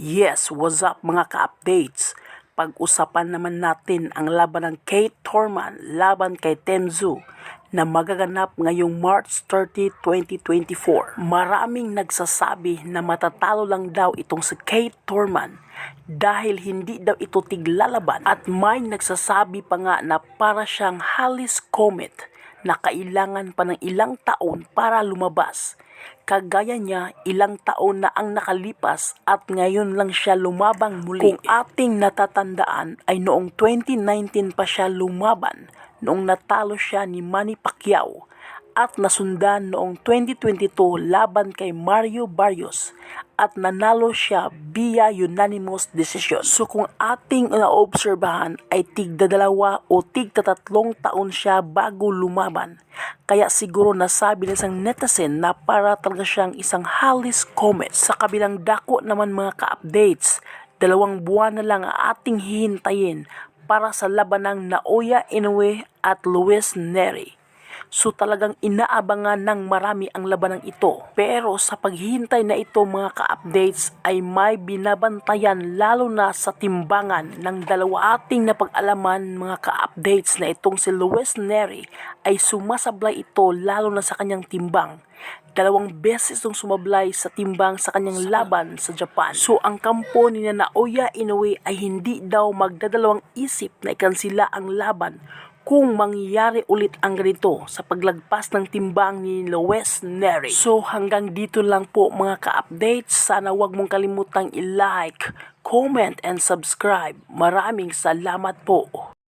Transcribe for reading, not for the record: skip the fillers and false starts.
Yes, what's up mga ka-updates? Pag-usapan naman natin ang laban ng Kate Thorman laban kay Tenzu na magaganap ngayong March 30, 2024. Maraming nagsasabi na matatalo lang daw itong si Kate Thorman dahil hindi daw ito tiglalaban, at may nagsasabi pa nga na para siyang Halley's Comet na kailangan pa ng ilang taon para lumabas. Kagaya niya, ilang taon na ang nakalipas at ngayon lang siya lumabang muli. Kung ating natatandaan ay noong 2019 pa siya lumaban, noong natalo siya ni Manny Pacquiao, at nasundan noong 2022 laban kay Mario Barrios at nanalo siya via unanimous decision. So kung ating naobserbahan ay tigdadalawa o tigtatatlong taon siya bago lumaban. Kaya siguro nasabi na isang netizen na para talaga siyang isang Halley's Comet. Sa kabilang dako naman mga ka-updates, 2 buwan na lang ang ating hihintayin para sa laban ng Naoya Inoue at Luis Nery. So talagang inaabangan ng marami ang labanang ito. Pero sa paghihintay na ito mga ka-updates ay may binabantayan lalo na sa timbangan ng dalawa ating napag-alaman mga ka-updates na itong si Luis Nery ay sumasablay ito lalo na sa kanyang timbang. 2 beses itong sumablay sa timbang sa kanyang laban sa Japan. So ang kampo ni Naoya Inoue ay hindi daw magdadalawang isip na ikansila ang laban kung mangyayari ulit ang ganito sa paglagpas ng timbang ni Luis Nery. So hanggang dito lang po mga ka-updates. Sana wag mong kalimutang i-like, comment, and subscribe. Maraming salamat po.